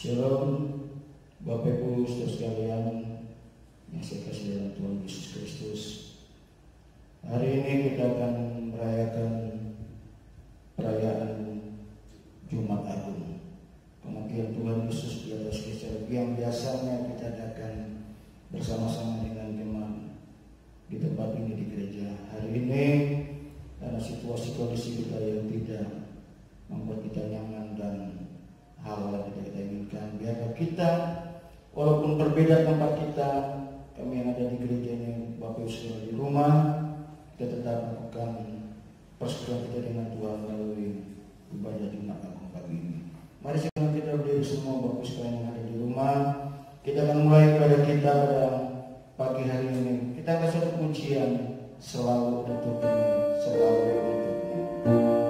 Shalom, Bapak Ibu saudara sekalian yang saya kasih dalam Tuhan Yesus Kristus. Hari ini kita akan merayakan perayaan Jumat Agung, kematian Tuhan Yesus di atas kayu salib yang biasanya kita adakan bersama-sama dengan jemaat di tempat ini di gereja. Hari ini karena situasi kondisi kita yang tidak membuat kita nyaman dan hal yang kita inginkan, biarlah kita walaupun berbeda tempat kita, kami yang ada di gereja ini, Bapak Ibu Saudara di rumah, kita tetap melakukan persekutuan kita dengan Tuhan melalui ibadah Jumat Agung pagi ini. Mari sekarang kita berdiri semua Bapak Ibu sekalian yang ada di rumah. Kita akan mulai ibadah kita pada pagi hari ini. Kita akan satu pujian selalu untukmu, selalu untukmu.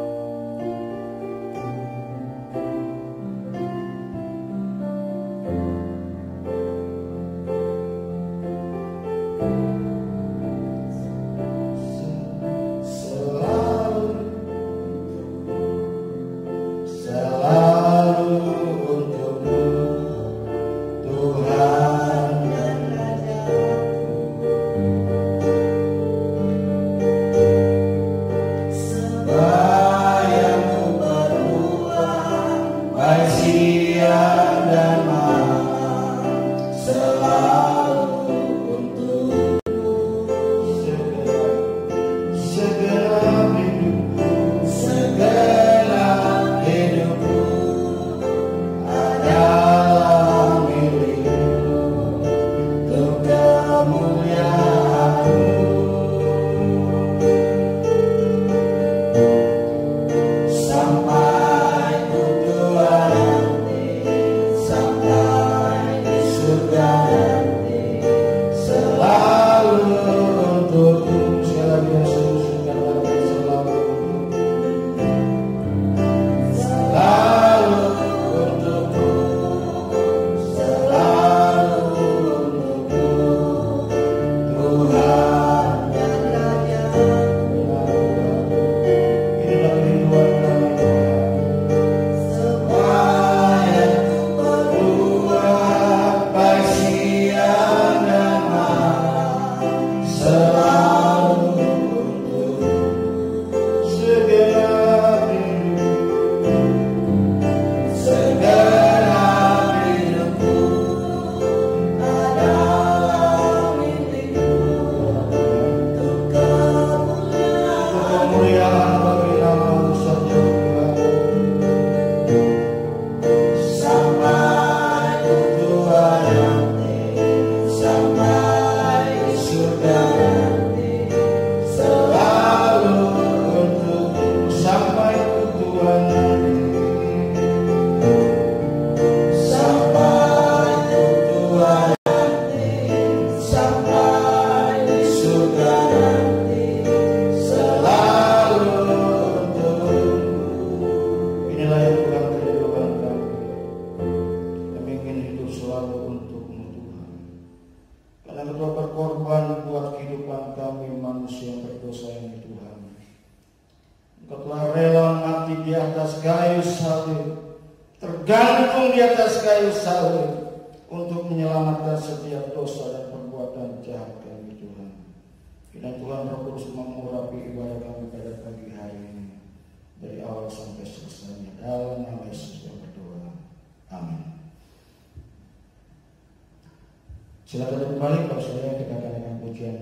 Silakan kembali kalau saya dikatakan dengan pujian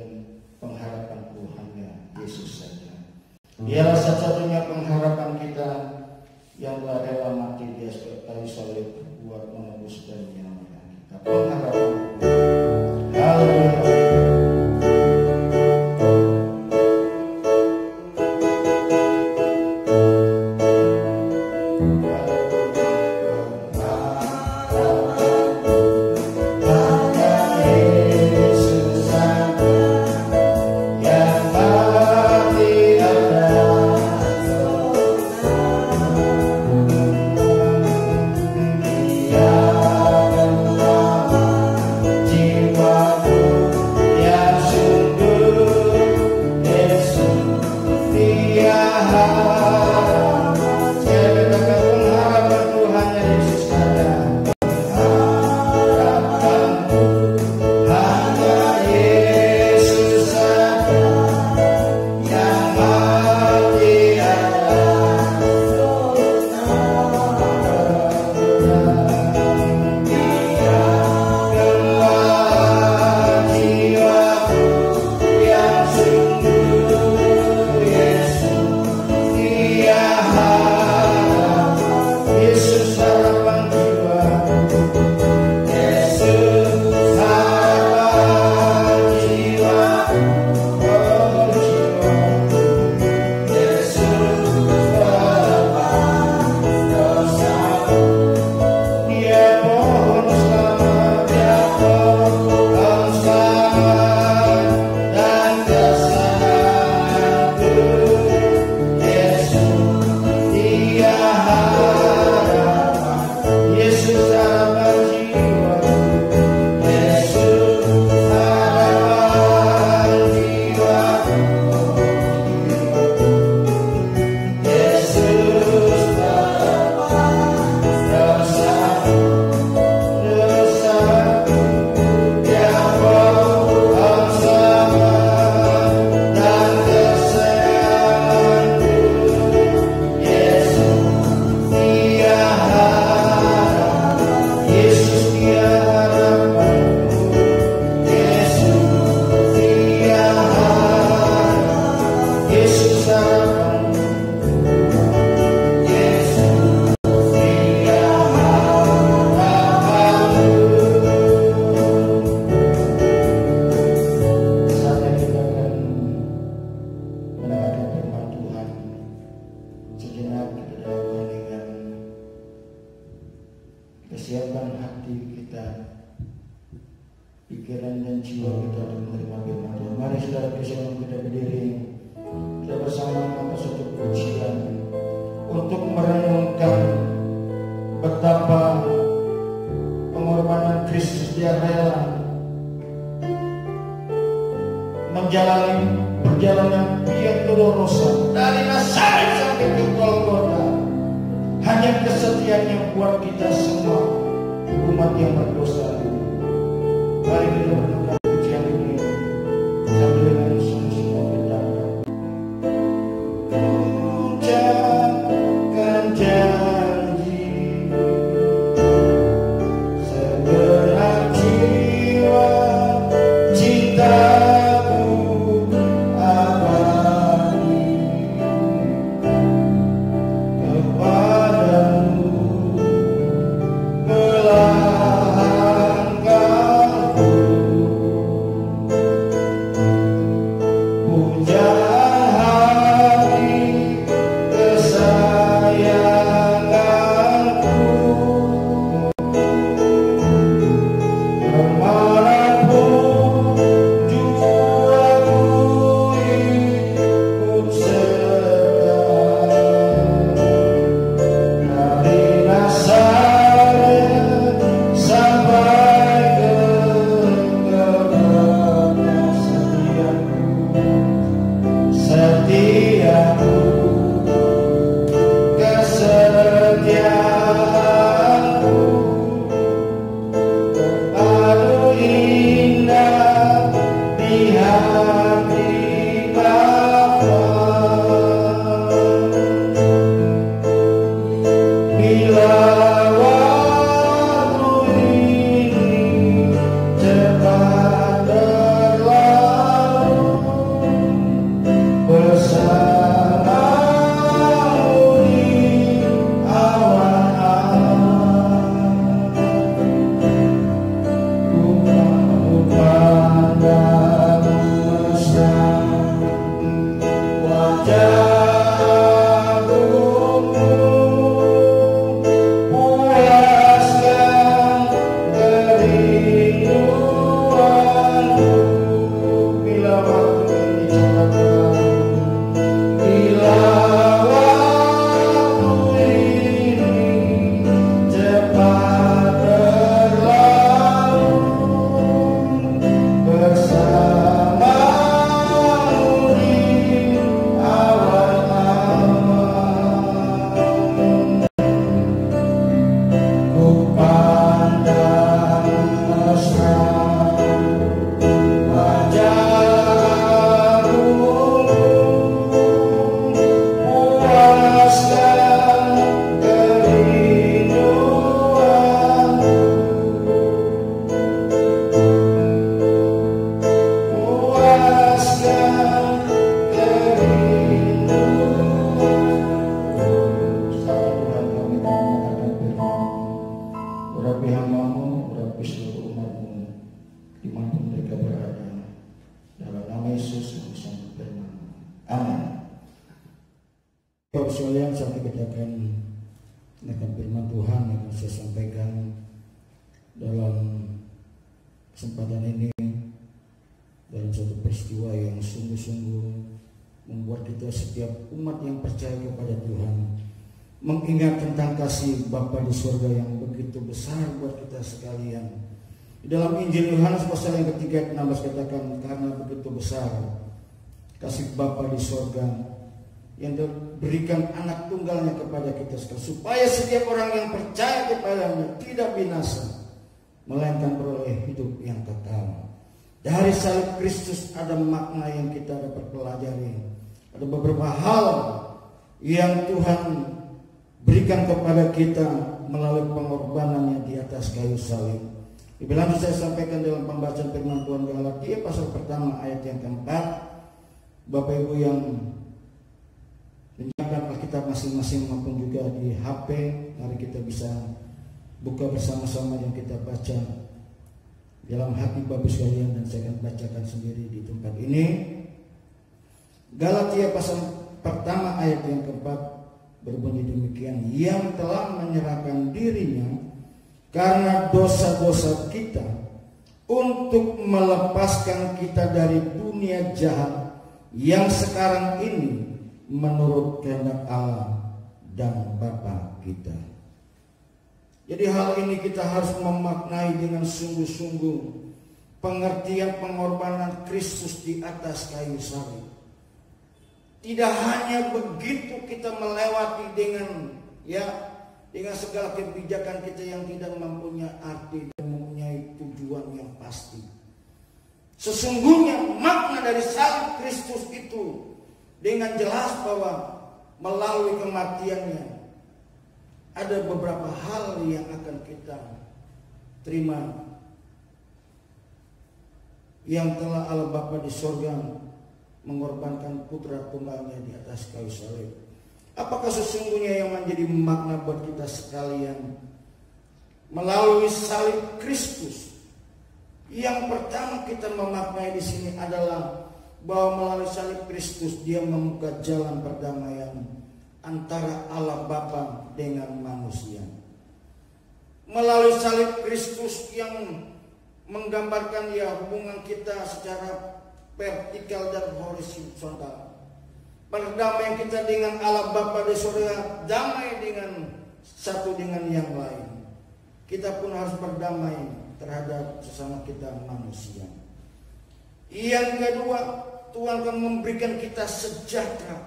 pengharapanku hanya Yesus saja. Dialah satu-satunya pengharapan kita yang telah rela mati di atas kayu salib buat menebus dan menyelamatkan kita. Pengharapan. Haleluya. Yeah. siapkan hati kita, pikiran dan jiwa kita untuk menerima firman Tuhan. Mari saudara sebelum kita berdiri, kita bersama mengangkat suatu pujian untuk merenungkan betapa pengorbanan Kristus. Dia rela menjalani perjalanan Via Dolorosa dari Nazaret sampai ke Golgota. Hanya kesetiaannya buat kita semua umat yang berdosa. Mari kita merenungkan pujian ini sambil dengan semua kita ucapkan janji segenap jiwa cintaku abadi kepadamu, belahan kalbu. Pujaan hati kesayanganku, kemanapun jiwaku ikut serta. Dari Nazaret sampai ke Golgota, setiaku, kesetiaanku, aduh indah di hati Bapa. Bila waktu ini cepat berlalu, bersamamu di awan-awan, ku pandang mesra wajahmu, puaskan kerinduanku. Bila waktu ini cepat berlalu, bila waktu ini cepat berlalu, bersamamu di awan-awan, ku pandang mesra wajahmu, puaskan kerinduanku, puaskan kerinduanku. Sama Tuhan, kami mendengarkan firman-Mu. Urapi hamba-Mu, urapi seluruh umat-Mu dimanapun mereka berada. Dalam nama Yesus kami sambut firman-Mu. Amin. Bapak sekalian, saya akan mendengarkan firman Tuhan yang akan saya sampaikan dalam kesempatan ini, dalam suatu peristiwa yang sungguh-sungguh membuat kita setiap umat yang percaya kepada Tuhan mengingat tentang kasih Bapa di surga yang begitu besar buat kita sekalian. Di dalam Injil Yohanes pasal yang ketiga 16 katakan, karena begitu besar kasih Bapa di surga yang diberikan anak tunggalnya kepada kita sekalian, supaya setiap orang yang percaya kepadanya tidak binasa, melainkan beroleh hidup yang kekal. Dari salib Kristus ada makna yang kita dapat pelajari. Ada beberapa hal yang Tuhan berikan kepada kita melalui pengorbanannya di atas kayu salib. Lebih lanjut saya sampaikan dalam pembacaan firman Tuhan Galatia pasal pertama ayat yang keempat. Bapak Ibu yang menyiapkan Alkitab masing-masing maupun juga di HP, mari kita bisa buka bersama-sama yang kita baca dalam hati Bapak sekalian, dan saya akan bacakan sendiri di tempat ini. Galatia pasal pertama ayat yang keempat berbunyi demikian, yang telah menyerahkan dirinya karena dosa-dosa kita, untuk melepaskan kita dari dunia jahat yang sekarang ini menurut kehendak Allah dan Bapa kita. Jadi hal ini kita harus memaknai dengan sungguh-sungguh pengertian pengorbanan Kristus di atas kayu salib. Tidak hanya begitu kita melewati dengan segala kebijakan kita yang tidak mempunyai arti dan mempunyai tujuan yang pasti. Sesungguhnya makna dari salib Kristus itu dengan jelas bahwa melalui kematiannya ada beberapa hal yang akan kita terima yang telah Allah Bapa di sorga mengorbankan putra tunggalnya di atas kayu salib. Apakah sesungguhnya yang menjadi makna buat kita sekalian melalui salib Kristus? Yang pertama kita memaknai di sini adalah bahwa melalui salib Kristus dia membuka jalan perdamaian antara Allah Bapa dengan manusia. Melalui salib Kristus yang menggambarkan hubungan kita secara vertikal dan horizontal. Perdamaian kita dengan Allah Bapa di surga, damai dengan satu dengan yang lain. Kita pun harus berdamai terhadap sesama kita manusia. Yang kedua, Tuhan akan memberikan kita sejahtera.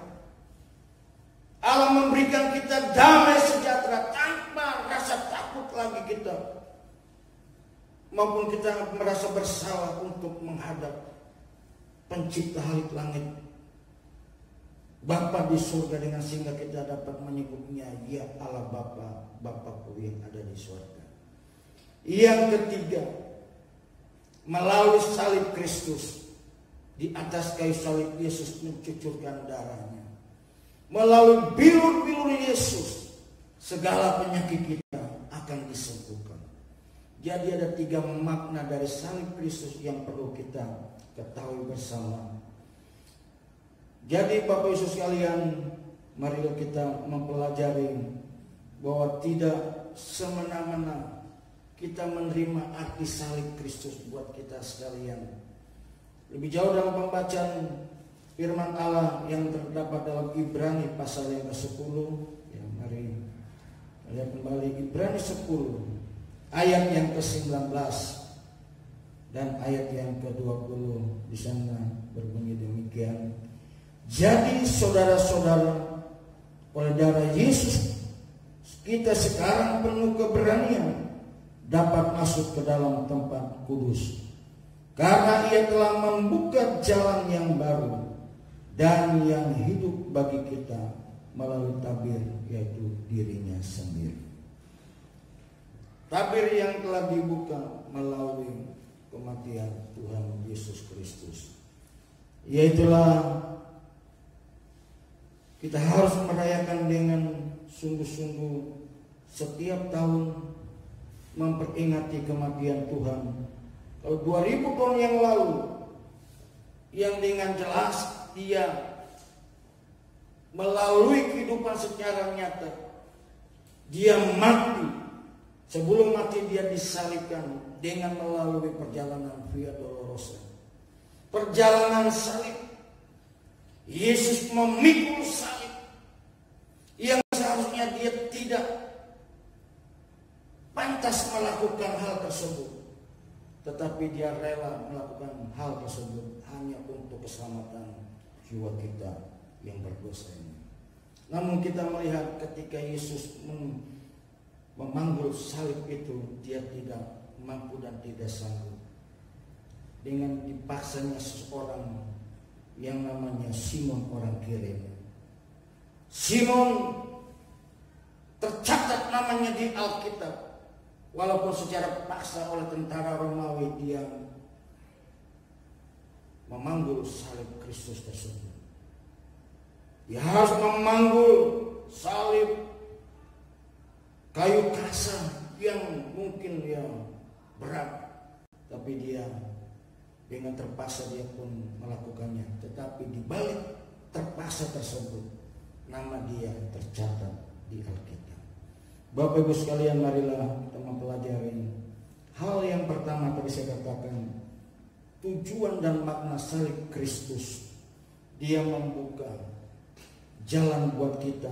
Allah memberikan kita damai sejahtera tanpa rasa takut lagi kita, maupun kita merasa bersalah untuk menghadap pencipta langit Bapa di surga, dengan sehingga kita dapat menyebutnya ya Allah Bapa, Bapakku yang ada di surga. Yang ketiga, melalui salib Kristus di atas kayu salib Yesus mencucurkan darahnya. Melalui bilur-bilur Yesus segala penyakit kita akan disembuhkan. Jadi ada 3 makna dari salib Kristus yang perlu kita ketahui bersama. Jadi Bapak Yesus sekalian, mari kita mempelajari bahwa tidak semena-mena kita menerima arti salib Kristus buat kita sekalian. Lebih jauh dalam pembacaan firman Allah yang terdapat dalam Ibrani pasal yang ke-10. Ya, mari lihat kembali Ibrani 10 ayat yang ke-19 dan ayat yang ke-20. Di sana berbunyi demikian. Jadi saudara-saudara, oleh darah Yesus kita sekarang penuh keberanian dapat masuk ke dalam tempat kudus, karena ia telah membuka jalan yang baru dan yang hidup bagi kita melalui tabir, yaitu dirinya sendiri. Tabir yang telah dibuka melalui kematian Tuhan Yesus Kristus. Yaitulah kita harus merayakan dengan sungguh-sungguh setiap tahun, memperingati kematian Tuhan. Kalau 2000 tahun yang lalu, yang dengan jelas dia melalui kehidupan secara nyata, dia mati. Sebelum mati dia disalibkan dengan melalui perjalanan Via Dolorosa, perjalanan salib. Yesus memikul salib yang seharusnya dia tidak pantas melakukan hal tersebut, tetapi dia rela melakukan hal tersebut hanya untuk keselamatan jiwa kita yang berdosa ini. Namun kita melihat ketika Yesus memanggul salib itu, dia tidak mampu dan tidak sanggup. Dengan dipaksanya seseorang yang namanya Simon orang Kirene. Simon tercatat namanya di Alkitab, walaupun secara paksa oleh tentara Romawi dia memanggul salib Kristus tersebut. Dia harus memanggul salib kayu kasar yang mungkin berat, tapi dia dengan terpaksa dia pun melakukannya. Tetapi di balik terpaksa tersebut, nama dia tercatat di Alkitab. Bapak Ibu sekalian, marilah kita mempelajari hal yang pertama tadi saya katakan, tujuan dan makna salib Kristus. Dia membuka jalan buat kita,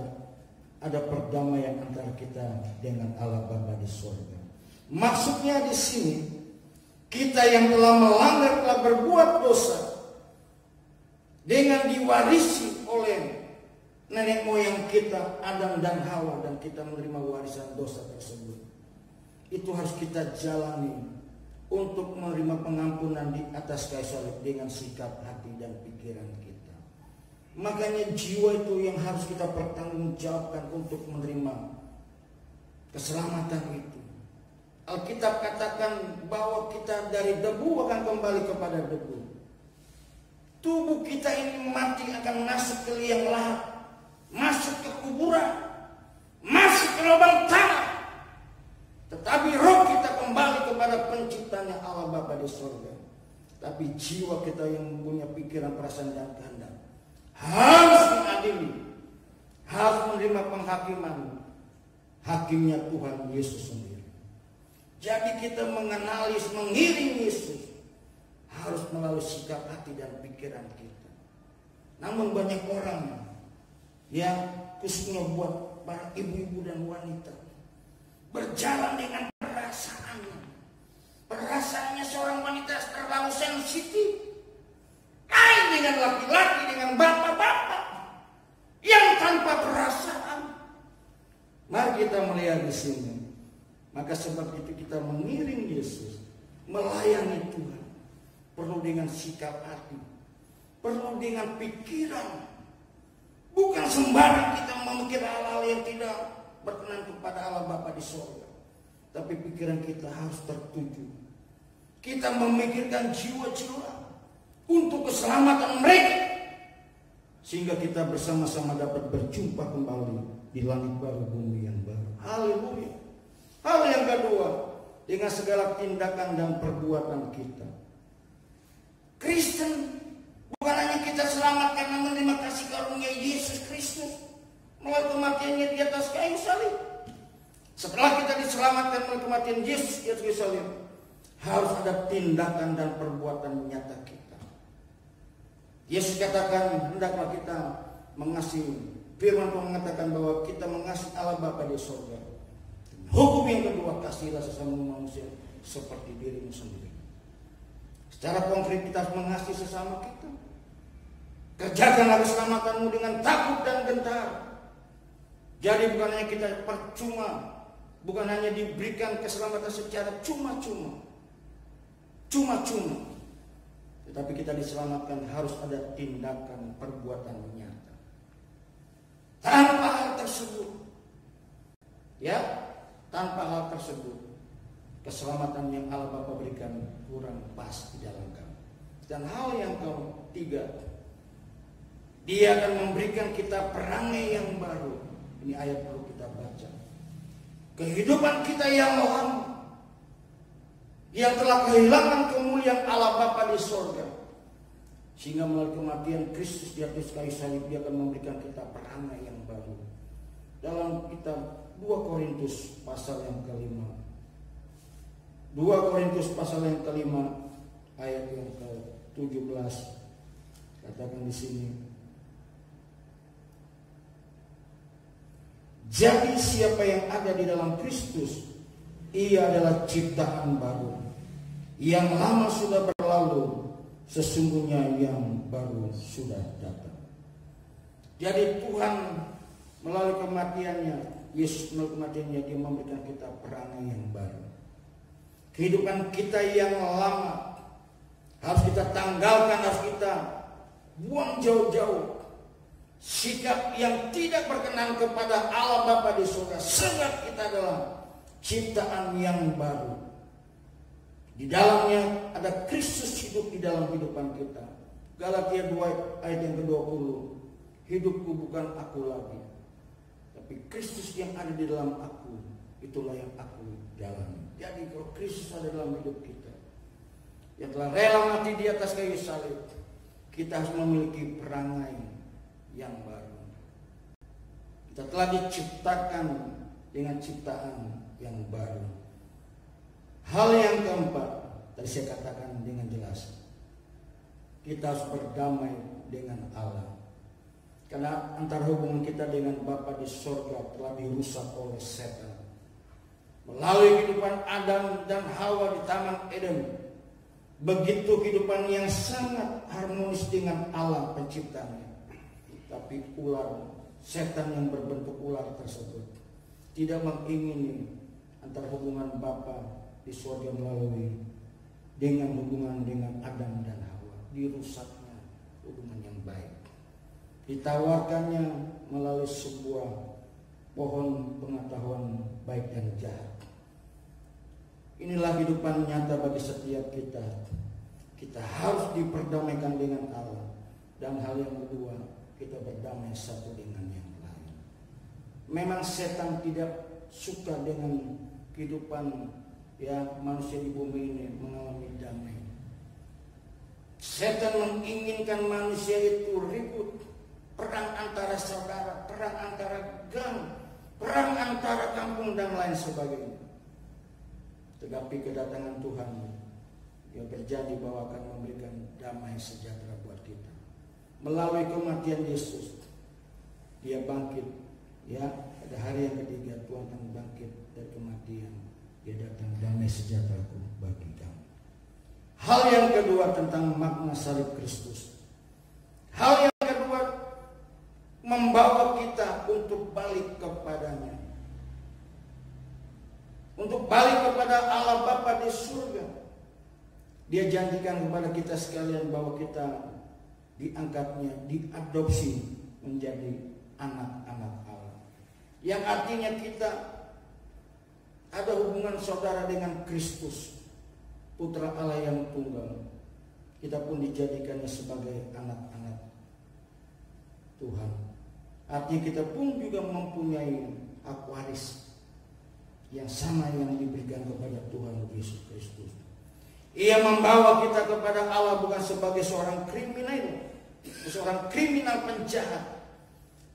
ada perdamaian antara kita dengan Allah Bapa di surga. Maksudnya di sini, kita yang telah melanggar, telah berbuat dosa, dengan diwarisi oleh nenek moyang kita Adam dan Hawa, dan kita menerima warisan dosa tersebut, itu harus kita jalani untuk menerima pengampunan di atas kayu salib dengan sikap hati dan pikiran kita. Makanya jiwa itu yang harus kita pertanggungjawabkan untuk menerima keselamatan itu. Alkitab katakan bahwa kita dari debu akan kembali kepada debu. Tubuh kita ini mati akan masuk ke liang lahat, masuk ke kuburan, masuk ke lubang tanah. Tetapi roh kita kembali kepada penciptanya Allah Bapa di surga. Tapi jiwa kita yang punya pikiran, perasaan dan kehendak harus diadili, harus menerima penghakiman hakimnya Tuhan Yesus sendiri. Jadi kita mengenali, mengiring Yesus harus melalui sikap hati dan pikiran kita. Namun banyak orang yang khususnya buat para ibu-ibu dan wanita berjalan dengan perasaannya. Perasaannya seorang wanita terlalu sensitif. Lain dengan laki-laki, dengan bapak-bapak yang tanpa perasaan. Mari kita melihat di sini. Maka sebab itu kita mengiring Yesus, melayani Tuhan, perlu dengan sikap hati, perlu dengan pikiran. Bukan sembarang kita memikir hal-hal yang tidak berkenan kepada Allah Bapa di surga. Tapi pikiran kita harus tertuju. Kita memikirkan jiwa-jiwa untuk keselamatan mereka, sehingga kita bersama-sama dapat berjumpa kembali di langit baru, bumi yang baru. Haleluya. Hal yang kedua, dengan segala tindakan dan perbuatan kita. Kristen bukan hanya kita selamat karena menerima kasih karunia Yesus Kristus melalui kematiannya di atas kayu salib. Setelah kita diselamatkan melalui kematian Yesus di atas kayu salib, harus ada tindakan dan perbuatan nyata kita. Yesus katakan, hendaklah kita mengasihi. Firman Tuhan mengatakan bahwa kita mengasihi Allah Bapa di surga. Hukum yang kedua, kasihilah sesama manusia seperti dirimu sendiri. Secara konkret kita harus mengasihi sesama kita. Kerjakanlah keselamatanmu dengan takut dan gentar. Jadi bukan hanya kita percuma, bukan hanya diberikan keselamatan secara cuma-cuma, tetapi kita diselamatkan harus ada tindakan perbuatan nyata. Tanpa hal tersebut, tanpa hal tersebut, keselamatan yang Allah Bapa berikan kurang pas di dalam kami. Dan hal yang ketiga, Dia akan memberikan kita perangai yang baru. Ini ayat perlu kita baca. Kehidupan kita yang lama, yang telah kehilangan kemuliaan Allah Bapa di surga, sehingga melalui kematian Kristus di atas kayu salib, Dia akan memberikan kita perangai yang baru. Dalam kitab 2 Korintus pasal yang kelima, 2 Korintus pasal yang kelima ayat yang ke-17, katakan di sini. Jadi siapa yang ada di dalam Kristus, ia adalah ciptaan baru. Yang lama sudah berlalu, sesungguhnya yang baru sudah datang. Jadi Tuhan melalui kematiannya, Yesus melalui kematiannya, Dia memberikan kita perangai yang baru. Kehidupan kita yang lama harus kita tanggalkan, harus kita buang jauh-jauh. Sikap yang tidak berkenan kepada Allah Bapa di surga, sebab kita adalah ciptaan yang baru. Di dalamnya ada Kristus hidup di dalam kehidupan kita. Galatia 2 ayat yang ke-20. Hidupku bukan aku lagi, tapi Kristus yang ada di dalam aku, itulah yang aku jalani. Jadi kalau Kristus ada dalam hidup kita, yang telah rela mati di atas kayu salib, kita harus memiliki perangai yang baru. Kita telah diciptakan dengan ciptaan yang baru. Hal yang keempat, tadi saya katakan dengan jelas, kita harus berdamai dengan Allah. Karena antara hubungan kita dengan Bapa di surga telah dirusak oleh setan. Melalui kehidupan Adam dan Hawa di Taman Eden, begitu kehidupan yang sangat harmonis dengan Allah penciptanya. Tapi ular, setan yang berbentuk ular tersebut tidak mengingini antara hubungan Bapa di surga melalui dengan hubungan dengan Adam dan Hawa. Dirusaknya hubungan yang baik. Ditawarkannya melalui sebuah pohon pengetahuan baik dan jahat. Inilah kehidupan nyata bagi setiap kita. Kita harus diperdamaikan dengan Allah. Dan hal yang kedua, kita berdamai satu dengan yang lain. Memang setan tidak suka dengan kehidupan manusia di bumi ini mengalami damai. Setan menginginkan manusia itu ribut, perang antara saudara, perang antara gang, perang antara kampung dan lain sebagainya. Tetapi kedatangan Tuhan yang berjanji bahwa akan memberikan damai sejahtera buat kita. Melalui kematian Yesus, Dia bangkit. Pada hari yang ketiga Tuhan akan bangkit dari kematian. Dia datang damai sejahtera bagi kamu. Hal yang kedua tentang makna salib Kristus. Hal yang kedua membawa kita untuk balik kepadanya. Untuk balik kepada Allah Bapa di surga. Dia janjikan kepada kita sekalian bahwa kita diangkatnya, diadopsi menjadi anak-anak Allah. Yang artinya kita ada hubungan saudara dengan Kristus, Putra Allah yang tunggal. Kita pun dijadikannya sebagai anak-anak Tuhan. Artinya kita pun juga mempunyai hak waris yang sama yang diberikan kepada Tuhan Yesus Kristus. Ia membawa kita kepada Allah bukan sebagai seorang kriminal penjahat,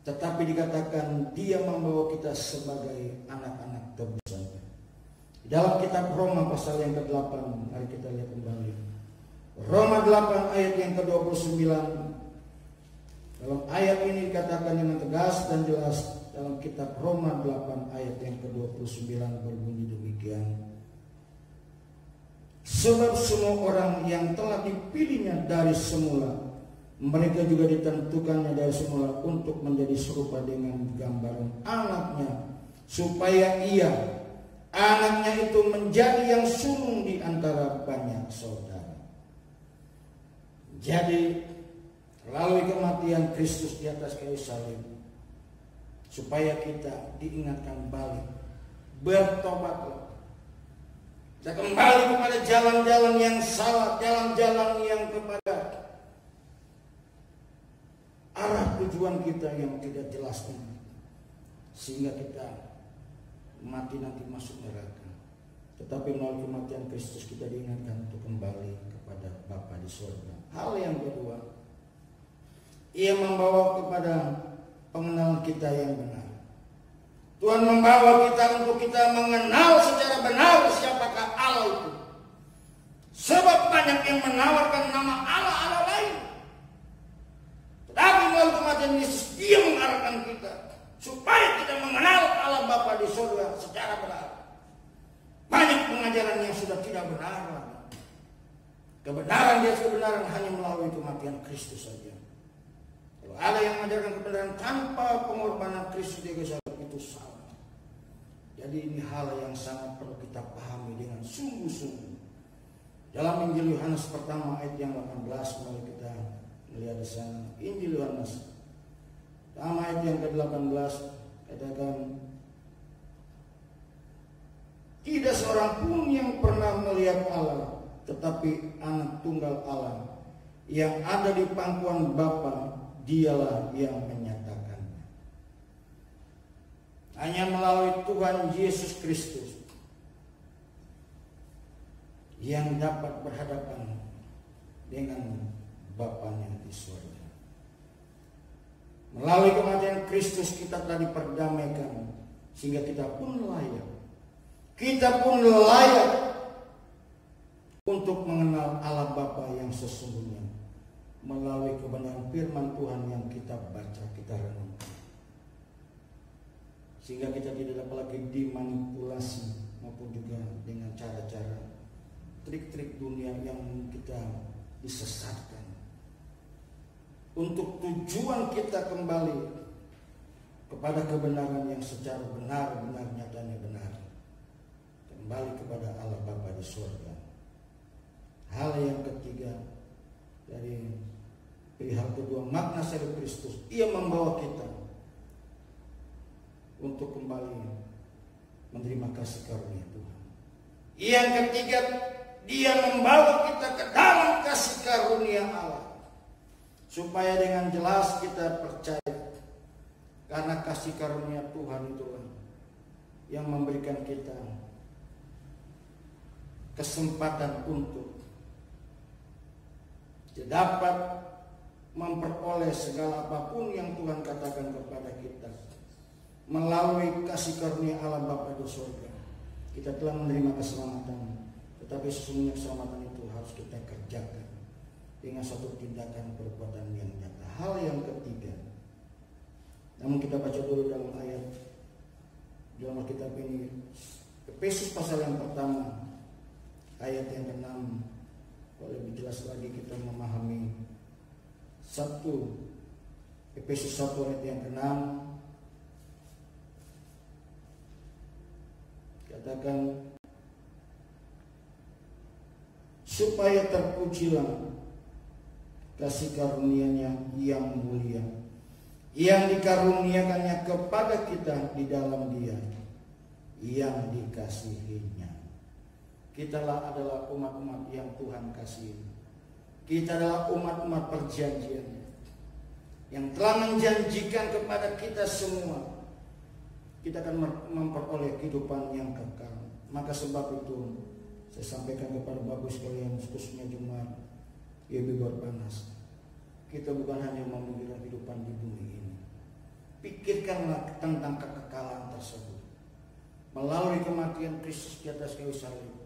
tetapi dikatakan Dia membawa kita sebagai anak-anak tebusan. Dalam kitab Roma pasal yang ke-8, mari kita lihat kembali. Roma 8 ayat yang ke-29. Dalam ayat ini dikatakan dengan tegas dan jelas. Dalam kitab Roma 8 ayat yang ke-29 berbunyi demikian. Sebab semua orang yang telah dipilihnya dari semula, mereka juga ditentukannya dari semula untuk menjadi serupa dengan gambaran anaknya, supaya anaknya itu menjadi yang sulung di antara banyak saudara. Jadi melalui kematian Kristus di atas kayu salib, supaya kita diingatkan balik, bertobatlah. Kita kembali kepada jalan-jalan yang salah, jalan-jalan yang kepada arah tujuan kita yang tidak jelas ini, sehingga kita mati nanti masuk neraka. Tetapi melalui kematian Kristus kita diingatkan untuk kembali kepada Bapa di surga. Hal yang kedua, Ia membawa kepada pengenalan kita yang benar. Tuhan membawa kita untuk kita mengenal secara benar siapakah Allah itu. Sebab banyak yang menawarkan nama Allah lain. Tetapi melalui kematian Yesus, Dia mengarahkan kita supaya kita mengenal Allah Bapa di surga secara benar. Banyak pengajaran yang sudah tidak benar. Kebenaran dia kebenaran hanya melalui kematian Kristus saja. Kalau ada yang mengajarkan kebenaran tanpa pengorbanan Kristus di kayu salib, itu salah. Jadi ini hal yang sangat perlu kita pahami dengan sungguh-sungguh. Dalam Injil Yohanes pertama ayat yang 18, mari kita melihat di sana. Injil Yohanes pertama ayat yang ke-18 katakan, tidak seorang pun yang pernah melihat Allah, tetapi anak tunggal Allah yang ada di pangkuan Bapa, Dialah yang menyatakannya. Hanya melalui Tuhan Yesus Kristus yang dapat berhadapan dengan Bapanya di surga. Melalui kematian Kristus kita telah diperdamaikan Sehingga kita pun layak. Kita pun layak untuk mengenal Allah Bapa yang sesungguhnya melalui kebenaran firman Tuhan yang kita baca, kita renungkan. Sehingga kita tidak dapat lagi dimanipulasi maupun juga dengan cara-cara trik-trik dunia yang kita disesatkan. Untuk tujuan kita kembali kepada kebenaran yang secara benar-benar nyatanya benar. Kembali kepada Allah Bapa di surga. Hal yang ketiga dari perihal kedua, makna salib Kristus, ia membawa kita untuk kembali menerima kasih karunia Tuhan. Yang ketiga, dia membawa kita ke dalam kasih karunia Allah, supaya dengan jelas kita percaya, karena kasih karunia Tuhan itulah yang memberikan kita kesempatan untuk dapat memperoleh segala apapun yang Tuhan katakan kepada kita melalui kasih karunia Allah Bapa di surga. Kita telah menerima keselamatan, tetapi sesungguhnya keselamatan itu harus kita kerjakan dengan suatu tindakan perbuatan yang nyata. Hal yang ketiga, namun kita baca dulu dalam ayat dalam Alkitab ini, Efesus pasal yang pertama ayat yang ke-6. Kalau lebih jelas lagi kita memahami Efesus 1 ayat yang ke-6, katakan, supaya terpujilah kasih karunia-Nya yang mulia, yang dikaruniakannya kepada kita di dalam Dia yang dikasihinya. Kitalah adalah umat-umat yang Tuhan kasihi. Kita adalah umat-umat perjanjian yang telah menjanjikan kepada kita semua kita akan memperoleh kehidupan yang kekal. Maka sebab itu saya sampaikan kepada Bapak sekalian, khususnya jemaat Bibor Panas, kita bukan hanya memikirkan kehidupan di bumi ini. Pikirkanlah tentang kekekalan tersebut. Melalui kematian Kristus di atas kayu salib,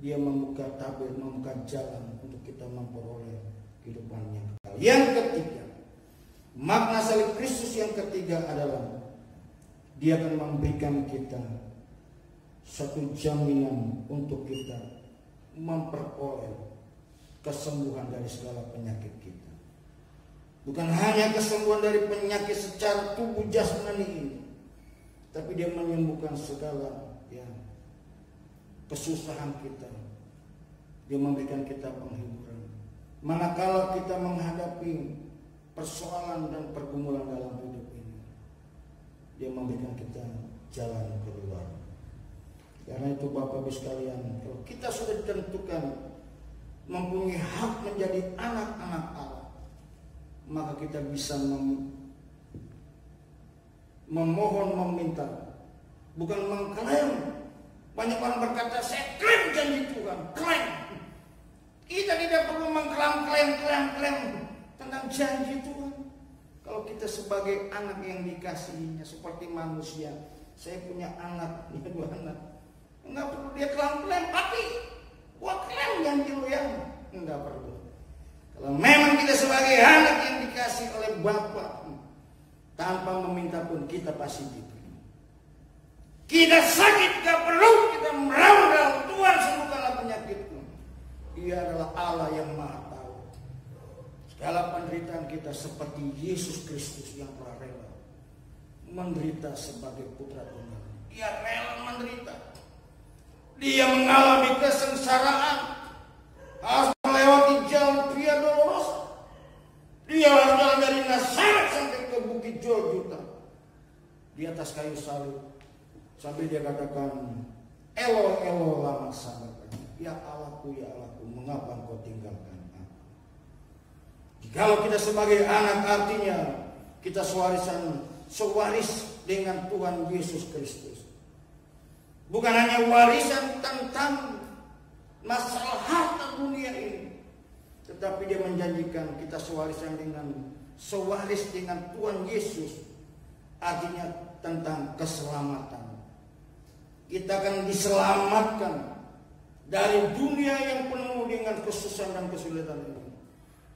Dia membuka tabir, membuka jalan untuk kita memperoleh kehidupan yang kekal. Yang ketiga, makna salib Kristus yang ketiga adalah Dia akan memberikan kita satu jaminan untuk kita memperoleh kesembuhan dari segala penyakit kita. Bukan hanya kesembuhan dari penyakit secara tubuh jasmani ini, tapi Dia menyembuhkan segala kesusahan kita. Dia memberikan kita penghiburan. Manakala kita menghadapi persoalan dan pergumulan dalam hidup ini, Dia memberikan kita jalan keluar. Karena itu Bapak Ibu sekalian, kalau kita sudah ditentukan mempunyai hak menjadi anak-anak Allah, maka kita bisa memohon, meminta, bukan mengklaim. Banyak orang berkata, saya klaim janji Tuhan, klaim. Kita tidak perlu mengklaim tentang janji Tuhan. Kalau kita sebagai anak yang dikasihinya, seperti manusia, saya punya anak, dia 2 anak, enggak perlu dia klaim, tapi gua klaim janji lu ya, enggak perlu. Kalau memang kita sebagai anak yang dikasih oleh Bapa, tanpa meminta pun kita pasti diberi. Kita sakit, gak perlu kita meraung, Tuhan sembuhkanlah penyakitku. Dia adalah Allah yang Maha Tahu. Segala penderitaan kita seperti Yesus Kristus yang telah rela menderita sebagai putra tunggal. Dia rela menderita. Dia mengalami kesengsaraan, harus melewati jalan Via Dolorosa. Dia harus jalan dari Nazaret sampai ke Bukit Golgota. Di atas kayu salib, sampai Dia katakan, Elo, Elo, lama sabachthani. Ya Allahku, mengapa Engkau tinggalkan aku? Jikalau kita sebagai anak, artinya kita sewaris dengan Tuhan Yesus Kristus. Bukan hanya warisan tentang masalah harta dunia ini, tetapi Dia menjanjikan kita sewaris dengan Tuhan Yesus. Artinya tentang keselamatan. Kita akan diselamatkan dari dunia yang penuh dengan kesusahan dan kesulitan ini.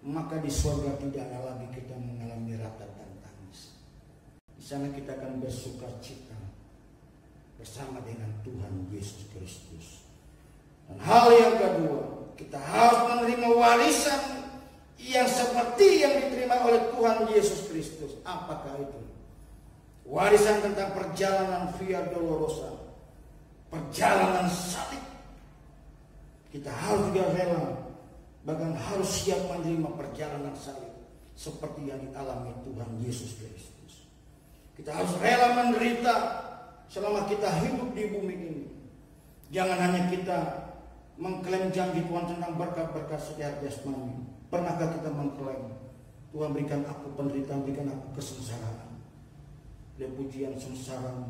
Maka di surga tidak ada lagi kita mengalami rata dan tangis. Di sana kita akan bersuka cita bersama dengan Tuhan Yesus Kristus. Dan hal yang kedua, kita harus menerima warisan yang seperti yang diterima oleh Tuhan Yesus Kristus. Apakah itu? Warisan tentang perjalanan Via Dolorosa, perjalanan salib. Kita harus juga rela, bahkan harus siap menerima perjalanan salib seperti yang dialami Tuhan Yesus Kristus. Kita harus rela menderita selama kita hidup di bumi ini. Jangan hanya kita mengklaim janji Tuhan tentang berkat-berkat secara jasmani. Pernahkah kita mengklaim Tuhan berikan aku penderitaan, berikan aku kesengsaraan? Dan pujian sengsara,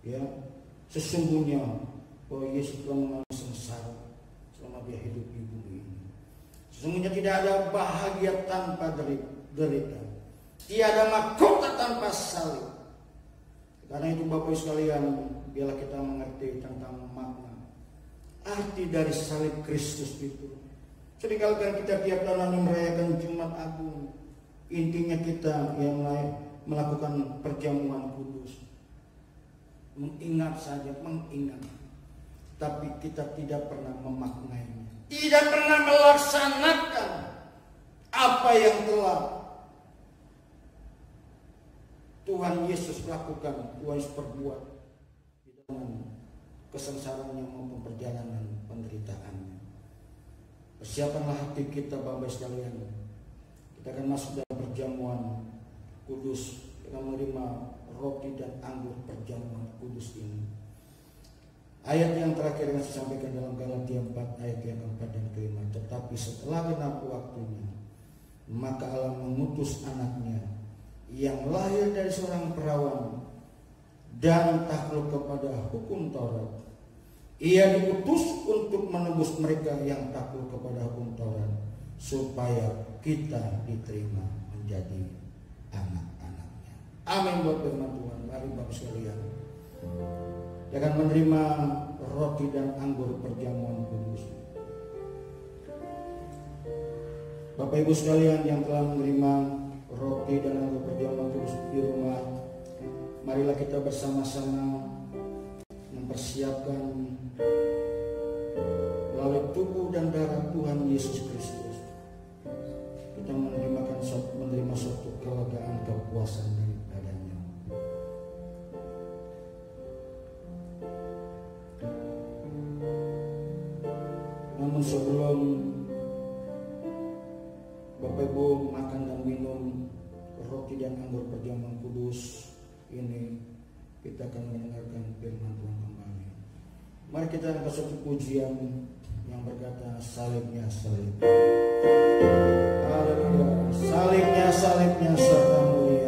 ya, sesungguhnya bahwa Yesus telah mengalami sengsara selama dia hidup di bumi ini. Sesungguhnya tidak ada bahagia tanpa derita, tiada mahkota tanpa salib. Karena itu Bapak Ibu sekalian, biarlah kita mengerti tentang makna arti dari salib Kristus itu. Seringkali kan kita tiap tahun merayakan Jumat Agung, intinya kita yang lain melakukan perjamuan kudus, mengingat saja, mengingat, tapi kita tidak pernah memaknainya, tidak pernah melaksanakan apa yang telah Tuhan Yesus lakukan, Tuhan Yesus perbuat di dalam kesengsaraannya maupun perjalanan penderitaannya. Persiapanlah hati kita Bapak sekalian. Kita akan masuk dalam perjamuan kudus dengan menerima roti dan anggur perjamuan kudus ini. Ayat yang terakhir yang saya sampaikan dalam Galatia 4 ayat yang keempat dan kelima. Tetapi setelah genap waktunya, maka Allah mengutus anaknya yang lahir dari seorang perawan dan takluk kepada hukum Taurat. Ia diutus untuk menebus mereka yang takluk kepada hukum Taurat, supaya kita diterima menjadi anak-anaknya. Amin buat firman Tuhan. Mari Bapak sekalian, jangan menerima roti dan anggur perjamuan kudus. Bapak Ibu sekalian yang telah menerima roti dan anggur perjamuan kudus di rumah, marilah kita bersama-sama mempersiapkan melalui tubuh dan darah Tuhan Yesus Kristus. Kita menerima suatu kelegaan, kepuasan daripadanya. Namun sebelum Bapak Ibu makan dan minum roti dan anggur perjamuan kudus ini, kita akan mendengarkan firman Tuhan kembali. Mari kita angkat suatu pujian yang berkata, salibnya, salib. Haleluya. Salibnya, salibnya serta mulia.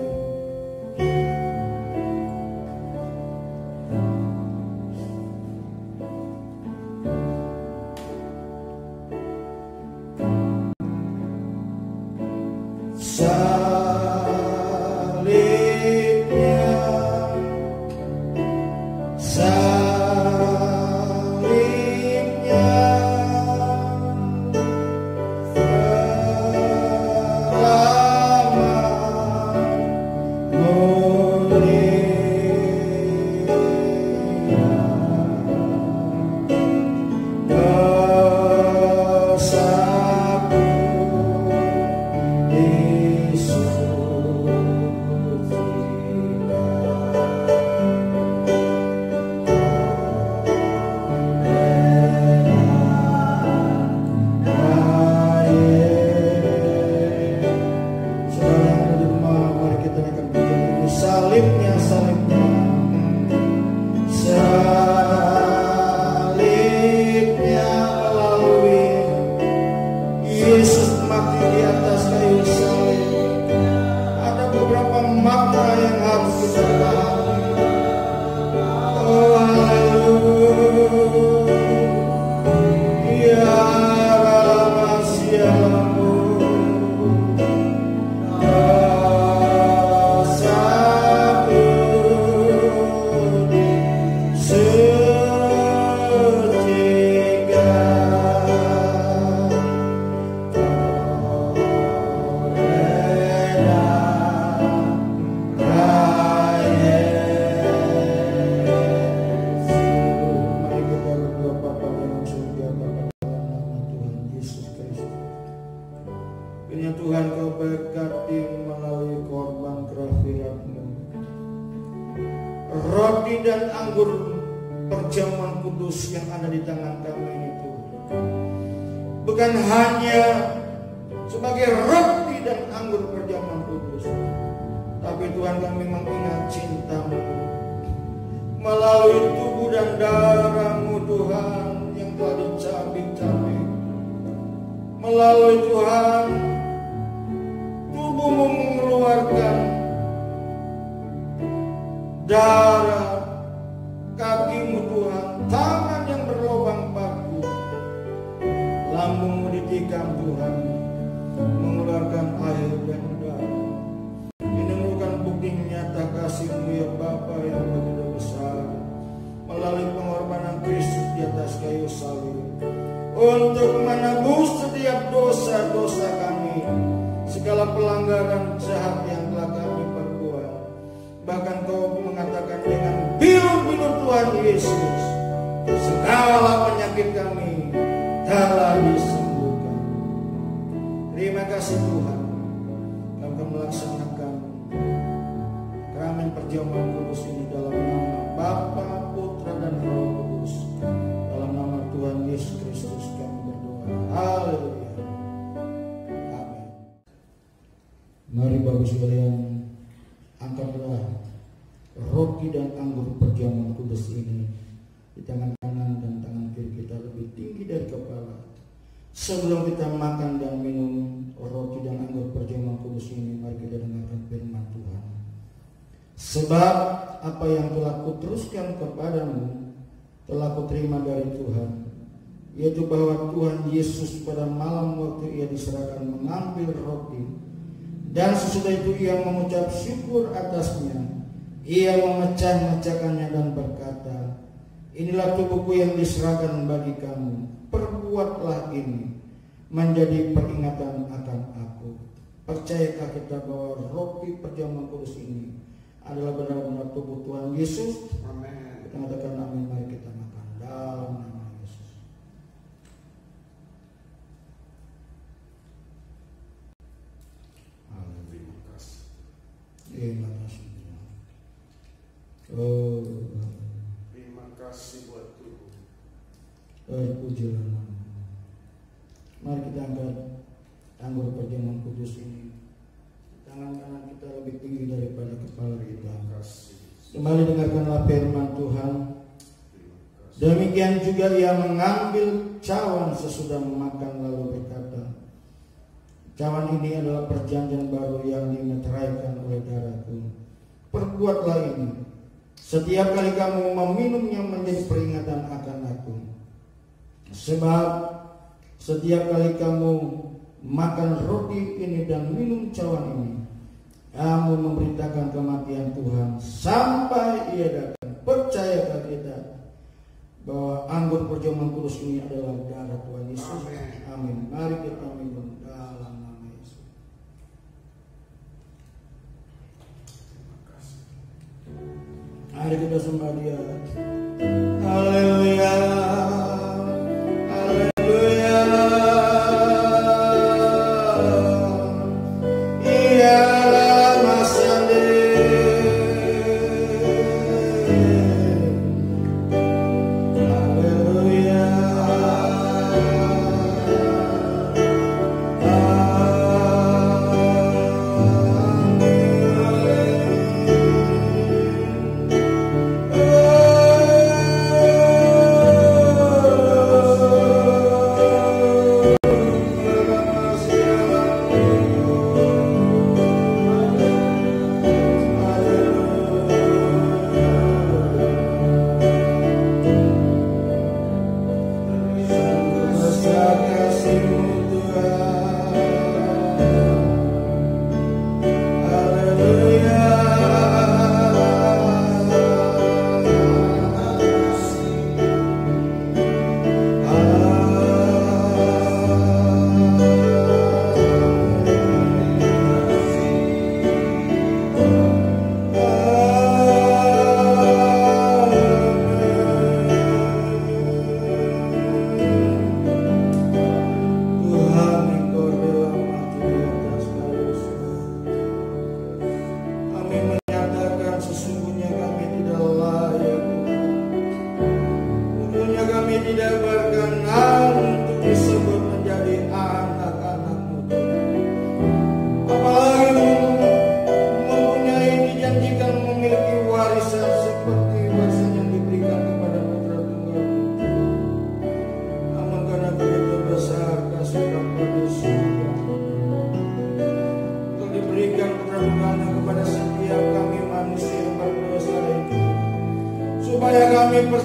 Kudus yang ada di tangan kami ini Tuhan, bukan hanya sebagai roti dan anggur perjamuan kudus, tapi Tuhan kami mengingat cinta-Mu melalui tubuh dan darah-Mu Tuhan yang telah dicabik-cabik, melalui Tuhan tubuh-Mu mengeluarkan darah, kaki-Mu Tuhan, tangan yang berlubang paku, lambung-Mu ditikam Tuhan, mengeluarkan air dan darah. Ini bukan bukti nyata kasih-Mu ya Bapa yang begitu besar, melalui pengorbanan Kristus di atas kayu salib, untuk menebus setiap dosa-dosa kami, segala pelanggaran jahat yang telah kami perbuat. Bahkan Kau mengatakan dengan bilur-bilur Tuhan Yesus, segala penyakit kami telah disembuhkan. Terima kasih Tuhan, Kau akan melaksanakan sakramen perjamuan kudus ini dalam nama Bapa, Putra dan Roh Kudus. Dalam nama Tuhan Yesus Kristus kami berdoa. Haleluya. Amin. Mari Bapak sekalian, angkatlah roti dan anggur perjamuan kudus ini di tangan kanan dan tangan kiri kita lebih tinggi dari kepala. Sebelum kita makan dan minum roti dan anggur perjamuan kudus ini, mari kita dengarkan firman Tuhan. Sebab apa yang telah kuteruskan kepadamu telah kuterima dari Tuhan, yaitu bahwa Tuhan Yesus pada malam waktu Ia diserahkan mengambil roti, dan sesudah itu Ia mengucap syukur atasnya. Ia memecah-mecahkannya dan berkata, inilah tubuhku yang diserahkan bagi kamu. Perbuatlah ini menjadi peringatan akan aku. Percayakah kita bahwa roti perjamuan kudus ini adalah benar-benar tubuh Tuhan Yesus? Amin. Kita katakan amin. Mari kita makan dalam nama Yesus. Terima kasih. Terima kasih. Terima kasih buat Tuhan. Pujilah nama. Mari kita angkat anggur perjamuan kudus ini. Tangan kanan kita lebih tinggi daripada kepala kita. Kembali dengarkanlah firman Tuhan. Demikian juga Ia mengambil cawan sesudah memakan lalu berkata, cawan ini adalah perjanjian baru yang dimeteraikan oleh darahku. Perbuatlah ini setiap kali kamu meminumnya menjadi peringatan akan aku. Sebab setiap kali kamu makan roti ini dan minum cawan ini, kamu memberitakan kematian Tuhan sampai Ia datang. Percayakah kita bahwa anggur perjamuan kudus ini adalah darah Tuhan Yesus? Amin. Mari kita minum dalam nama Yesus. Mari kita sembah Dia. Haleluya. Haleluya. Ialah Masyande. Haleluya. Oh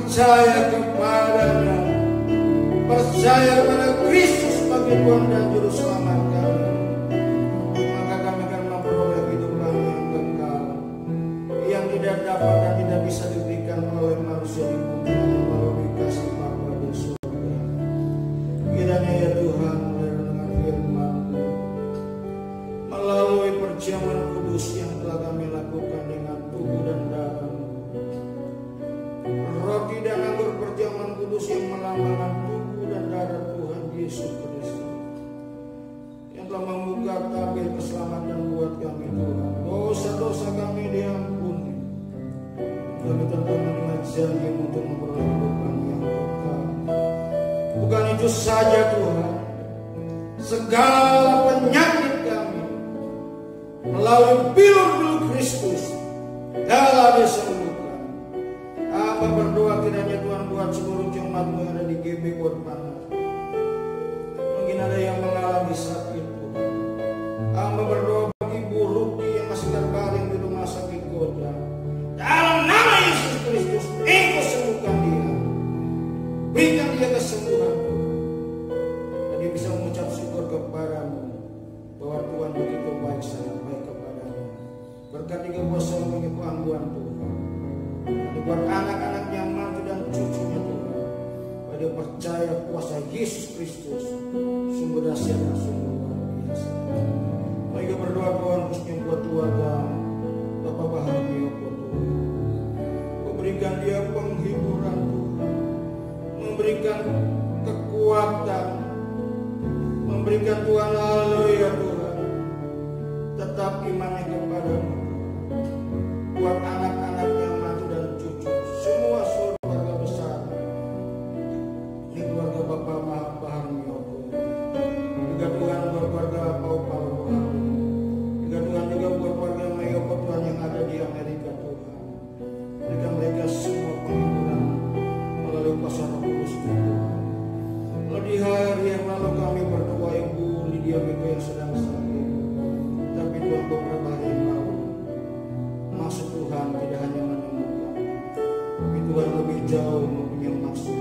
percaya kepadanya, percaya kepada Kristus sebagai Tuhan dan Juru Selamat kami, maka kami akan memperoleh kehidupan yang kekal, yang tidak dapat dan tidak bisa diberikan oleh manusia di bumi melalui kasih Bapa di surga. Kiranya ya Tuhan, dengan firman-Mu, melalui perjamuan kudus yang telah kami lakukan dengan tubuh dan darah, roti dan anggur perjamuan kudus yang melambangkan tubuh dan darah Tuhan Yesus Kristus, yang telah membuka tabir keselamatan buat kami Tuhan. Dosa-dosa kami diampuni. Kami tentu menerima janji untuk memperoleh kehidupan yang kekal. Bukan itu saja Tuhan, segala penyakit kami melalui bilur-bilur Kristus telah disembuhkan. Hamba berdoa kiranya Tuhan buat seluruh jemaat-Mu yang ada di GB Korban. Mungkin ada yang mengalami sakit Tuhan. Hamba berdoa bagi Ibu Ruti yang masih terbaring di rumah sakit kota. Dalam nama Yesus Kristus, Engkau sembuhkan dia. Berikan dia kesembuhan Tuhan. Dan dia bisa mengucap syukur kepada-Mu bahwa Tuhan begitu baik, sangat baik kepadanya. Berkati kepuasan keangguan Tuhan. Dan buat anak-anaknya, mantu dan cucunya Tuhan, bahwa dia percaya kuasa Yesus Kristus sungguh dahsyat dan sungguh luar biasa. Mereka berdoa Tuhan khususnya buat keluarga Bapak Baharmio Tuhan. Memberikan dia penghiburan Tuhan, memberikan kekuatan, memberikan Tuhan haleluya Tuhan, tetap imannya kepada-Mu. Buat anak-anaknya, mantu dan cucu, semua seluruh keluarga besar, ini keluarga Bapak Baharmio Tuhan. Juga Tuhan buat keluarga Paul juga Tuhan juga buat keluarga Mayoko Tuhan yang ada di Amerika Tuhan. Berikan mereka semua penghiburan melalui kuasa Roh Kudus Tuhan. Kalau di hari yang lalu kami berdoa Ibu Lydia Miko yang sedang sakit, tapi Tuhan beberapa hari yang lalu maksud Tuhan tidak hanya menemukan, tapi Tuhan lebih jauh mempunyai maksud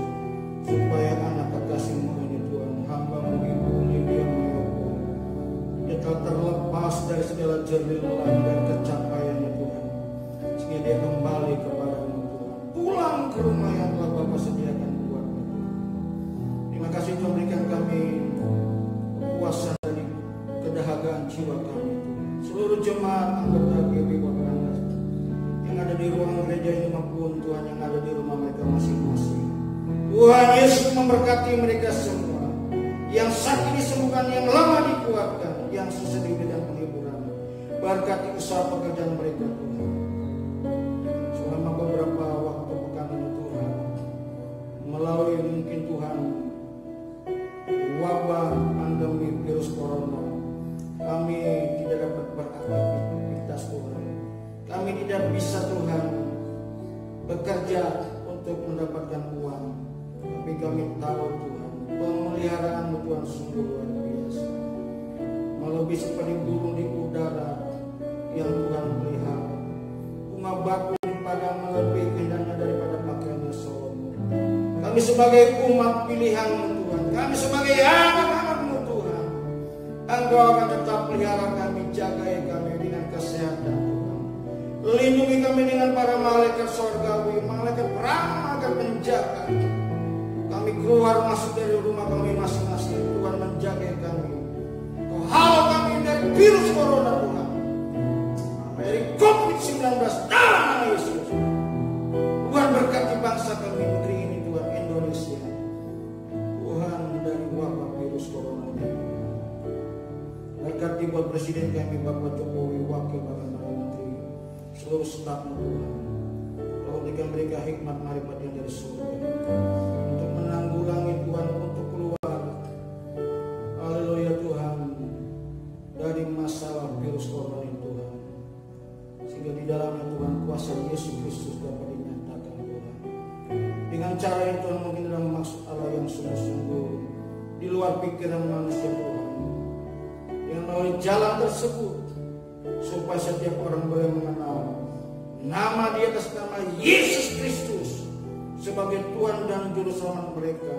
supaya anak kekasih-Mu ini Tuhan, hamba-Mu Ibu Lydia Miko, dia telah terlepas dari segala jernih lelah dan kecapaiannya Tuhan, sehingga dia kembali kepada-Mu Tuhan, pulang ke rumah yang telah Bapa sediakan buat Tuhan. Terima kasih Tuhan, berikan kami kepuasan dari kedahagaan jiwa kami Tuhan. Seluruh jemaat anggota GB Korban yang ada di ruang gereja ini maupun Tuhan yang ada di rumah mereka masing-masing, Tuhan Yesus memberkati mereka semua. Yang sakit disembuhkan, yang lemah dikuatkan, yang susah diberikan penghiburan. Berkati usaha pekerjaan mereka Tuhan. Selama beberapa waktu pekan ini Tuhan, melalui mungkin Tuhan wabah pandemi virus corona, kami tidak dapat beraktivitas Tuhan. Kami tidak bisa Tuhan bekerja untuk mendapatkan uang, tapi kami tahu Tuhan pemeliharaan-Mu Tuhan sungguh luar biasa, melebihi seperti burung di udara yang Tuhan pelihara. Bunga bakul di padang melebihi keindahannya daripada pakaiannya Salomo. Kami sebagai umat pilihan-Mu Tuhan, kami sebagai anak-anak-Mu Tuhan, Engkau akan tetap pelihara kami, jagai kami dengan kesehatan Tuhan. Lindungi kami dengan para malaikat sorgawi, malaikat perang akan menjaga kami keluar masuk dari rumah kami masing-masing. Tuhan menjaga kami. Kau halau kami dari virus corona Tuhan, dari COVID-19 dalam nama Yesus. Tuhan berkati bangsa kami, negeri ini Tuhan, Indonesia. Tuhan, dari wabah virus corona ini. Berkati buat Presiden kami Bapak Jokowi, Wakil Bapak Menteri, seluruh staf-Mu Tuhan. Kau berikan mereka hikmat marifat yang dari surga untuk menanggulangi Tuhan, untuk keluar haleluya Tuhan dari masalah virus corona ini Tuhan, sehingga di dalamnya Tuhan kuasa Yesus Kristus dapat dinyatakan Tuhan. Dengan cara yang Tuhan mungkin dalam maksud Allah yang sungguh-sungguh di luar pikiran manusia Tuhan, dengan melalui jalan tersebut supaya setiap orang boleh mengenal nama di atas nama Yesus Kristus sebagai Tuhan dan Juru Selamat mereka.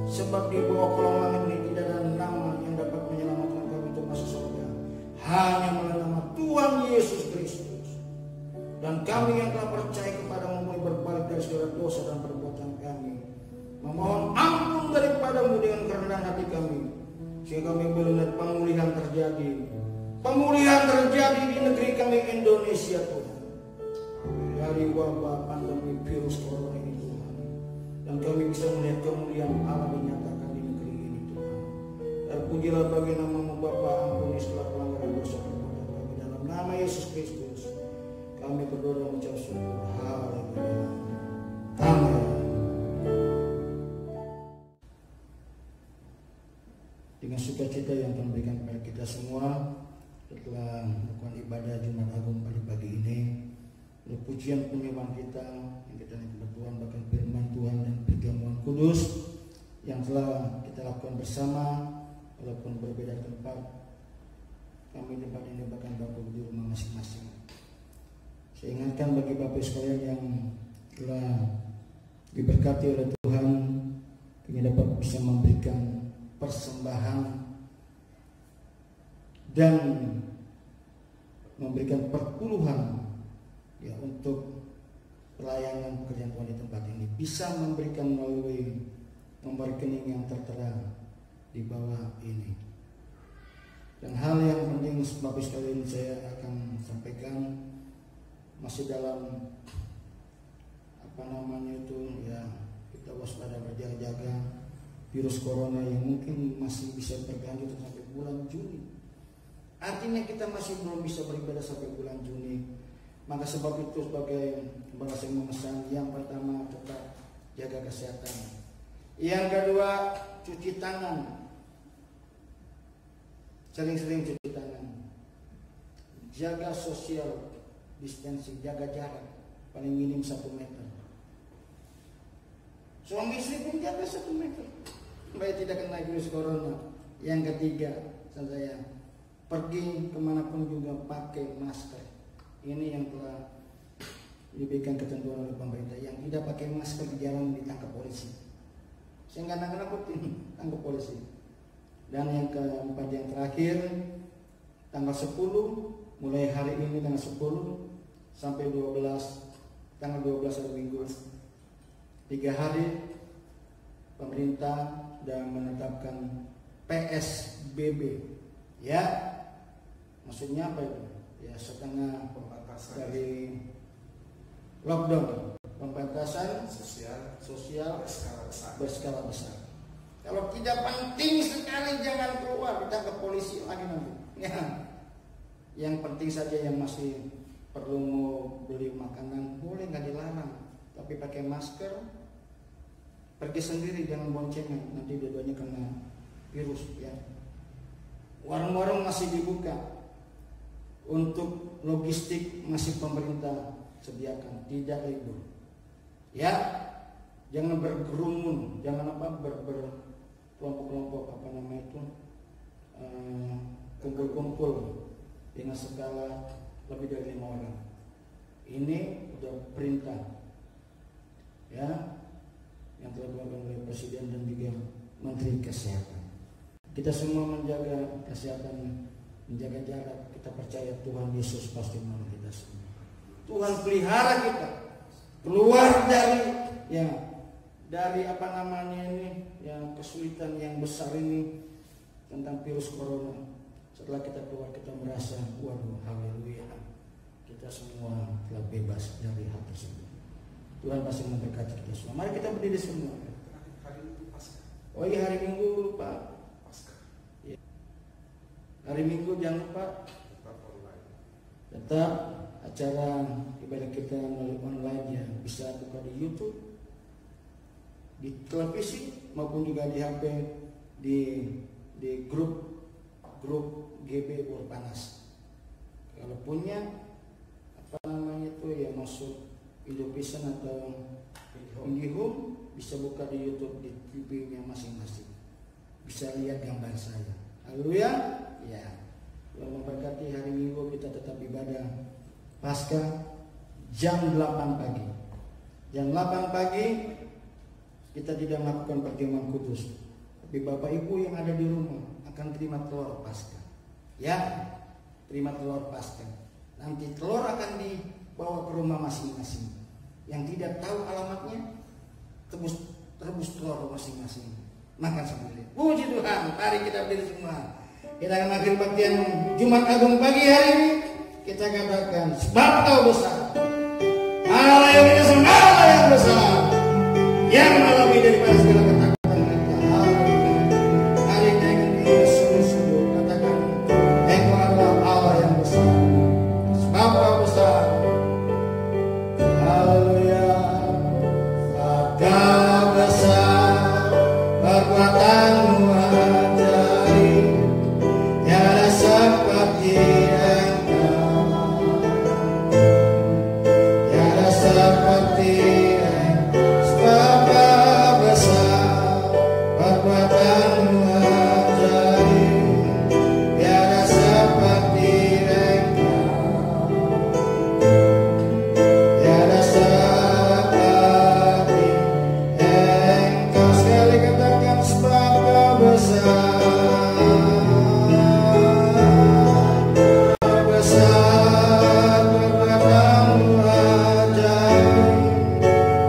Sebab di bawah kolong langit ini tidak ada nama yang dapat menyelamatkan kami untuk masuk surga, hanya melalui nama Tuhan Yesus Kristus. Dan kami yang telah percaya kepadamu mulai berbalik dari segala dosa dan perbuatan kami, memohon ampun daripadamu dengan kerendahan hati kami, sehingga kami melihat pemulihan terjadi. Pemulihan terjadi di negeri kami Indonesia, Tuhan, dari wabah pandemi virus corona ini, Tuhan. Dan kami bisa melihat kemuliaan Allah dinyatakan di negeri ini, Tuhan. Terpujilah bagi nama-Mu Bapa, ampuni segala pelanggaran dosa perbuatan kami. Dalam nama Yesus Kristus kami berdoa dan mengucap syukur. Haleluya. Amin. Dengan sukacita yang Tuhan berikan kepada kita semua, setelah melakukan ibadah Jumat Agung pada pagi ini, pujian penyembahan kita yang kita nikmati Tuhan, bahkan firman Tuhan dan perjamuan kudus yang telah kita lakukan bersama, walaupun berbeda tempat. Kami tempat ini bahkan Bapak di rumah masing-masing. Saya ingatkan bagi Bapak sekalian yang telah diberkati oleh Tuhan, ingin dapat bisa memberikan persembahan dan memberikan perpuluhan ya untuk pelayanan pekerjaan Tuhan di tempat ini, bisa memberikan melalui nomor rekening yang tertera di bawah ini. Dan hal yang penting Bapak sekalian saya akan sampaikan, masih dalam ya kita waspada, berjaga-jaga virus corona yang mungkin masih bisa berlanjut sampai bulan Juni. Artinya kita masih belum bisa beribadah sampai bulan Juni. Maka sebab itu sebagai bahasa memesan, yang pertama tetap jaga kesehatan. Yang kedua, cuci tangan. Sering-sering cuci tangan. Jaga social distancing, jaga jarak paling minim 1 meter. Suami istri pun jaga 1 meter supaya tidak kena virus corona. Yang ketiga, saya pergi kemanapun juga pakai masker. Ini yang telah diberikan ketentuan oleh pemerintah. Yang tidak pakai masker di jalan ditangkap polisi. Saya nggak nakutin, tangkap polisi. Dan yang keempat, yang terakhir, tanggal 10, mulai hari ini tanggal 10 sampai 12, tanggal 12 hari Minggu, 3 hari pemerintah dan menetapkan PSBB. Ya, maksudnya apa itu? Ya, setengah Pembatasan dari lockdown, pembatasan sosial berskala besar. Kalau tidak penting sekali jangan keluar, ditangkap polisi lagi nanti. Ya. Yang penting saja yang masih perlu mau beli makanan boleh, nggak dilarang, tapi pakai masker, pergi sendiri, jangan boncengan, nanti dua-duanya kena virus. Ya. Warung-warung masih dibuka, untuk logistik masih pemerintah sediakan, tidak libur. Ya, jangan berkerumun, jangan berkelompok-kelompok kumpul-kumpul dengan skala lebih dari 5 orang. Ini udah perintah, ya, yang telah dilakukan oleh Presiden dan juga Menteri Kesehatan. Kita semua menjaga kesehatan, menjaga jarak. Kita percaya Tuhan Yesus pasti menolong kita semua. Tuhan pelihara kita keluar dari yang kesulitan yang besar ini tentang virus corona. Setelah kita keluar, kita merasa, waduh, haleluya, kita semua telah bebas dari hal tersebut. Tuhan pasti memberkati kita semua. Mari kita berdiri semua. Hari itu Paskah. Oh iya, hari Minggu lupa. Paskah. Ya. Hari Minggu jangan lupa. Tetap online. Tetap acara ibadah kita melalui online ya, bisa buka di YouTube, di televisi maupun juga di HP, di grup GB Bor Panas. Kalau punya ya masuk Indovision atau IndiHome, bisa buka di YouTube, di TV-nya masing-masing. Bisa lihat gambar saya. Haleluya. Ya. Tuhan memberkati. Hari Minggu kita tetap ibadah Paskah jam 8 pagi. Jam 8 pagi kita tidak melakukan perjamuan kudus, tapi Bapak Ibu yang ada di rumah akan terima telur Paskah. Ya, terima telur Paskah. Nanti telur akan dibawa ke rumah masing-masing. Yang tidak tahu alamatnya, tebus telur masing-masing. Makan sendiri. Puji Tuhan, mari kita berdiri semua. Kita akan akhiri baktian Jumat Agung pagi hari ini. Kita katakan, sebab Kau besar. Allah yang kita sembah, Allah yang besar, yang melebihi daripada segala ketakutan kita. Hari ini kita sungguh-sungguh katakan, Engkau adalah Allah yang besar. Sebab Kau besar. Haleluya. Kau besar, perbuatanmu ajaib, tiada seperti Engkau, tiada seperti Engkau. Sebab Kau besar, perbuatanmu ajaib, tiada seperti Engkau, tiada seperti Engkau. Sekali katakan, sebab Kau besar. Kau besar, perbuatanmu ajaib,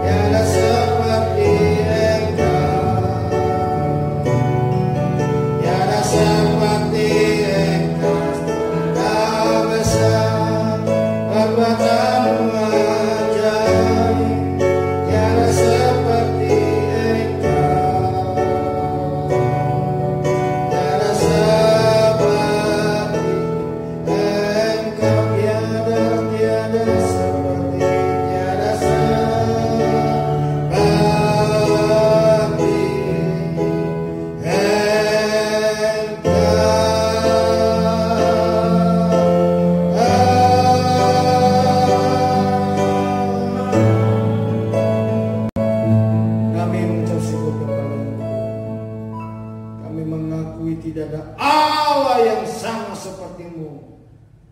tiada seperti Engkau, tiada seperti Engkau. Kau besar, perbuatanmu ajaib, tiada seperti Engkau, tiada seperti Engkau, tiada seperti, tiada Kami mengucap syukur kepada-Mu. Kami mengakui tidak ada Allah yang sama seperti-Mu.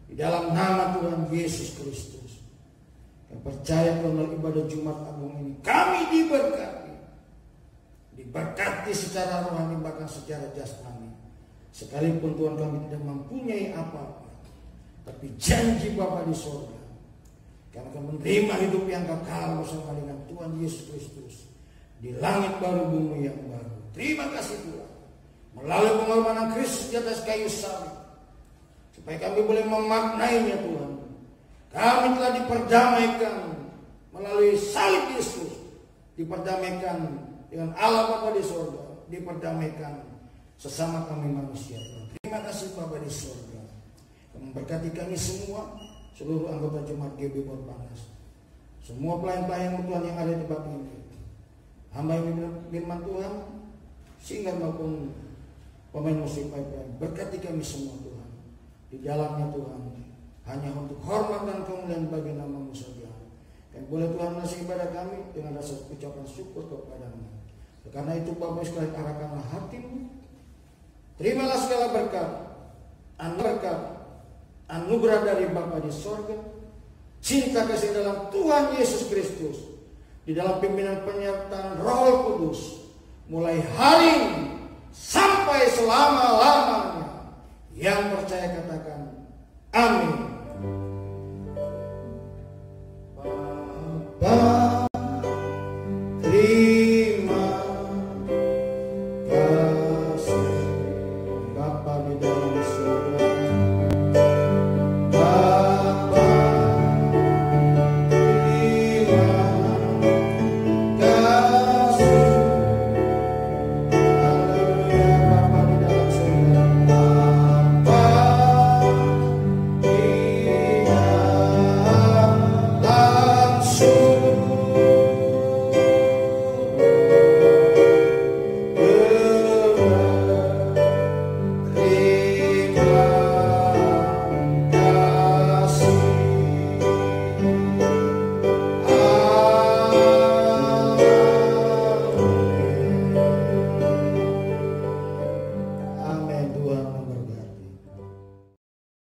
Di dalam nama Tuhan Yesus Kristus, kami percaya melalui ibadah Jumat Agung ini kami diberkati secara rohani bahkan secara jasmani. Sekalipun Tuhan kami tidak mempunyai apa-apa, tapi janji Bapa di surga, kami akan menerima hidup yang kekal bersama dengan Tuhan Yesus Kristus di langit baru bumi yang baru. Terima kasih Tuhan, melalui pengorbanan Kristus di atas kayu salib, supaya kami boleh memaknainya Tuhan. Kami telah diperdamaikan melalui salib Yesus, diperdamaikan dengan Allah Bapa di surga, diperdamaikan sesama kami manusia. Terima kasih Bapa di surga. Memberkati kami semua, seluruh anggota Jemaat GB Borpanas, semua pelayan-pelayan Tuhan yang ada di bab ini, hamba yang firman Tuhan, singgah maupun pemain musik baik-baik. Berkati kami semua Tuhan, di dalamnya Tuhan, hanya untuk hormat dan kemuliaan bagi nama-Mu saja. Dan boleh Tuhan ngasih ibadah kami dengan rasa ucapan syukur kepada-Mu. Karena itu Bapak sekalian, arahkanlah hatimu. Terimalah segala berkat, anugerah dari Bapa di sorga, cinta kasih dalam Tuhan Yesus Kristus, di dalam pimpinan penyertaan Roh Kudus, mulai hari ini sampai selama-lamanya. Yang percaya katakan amin.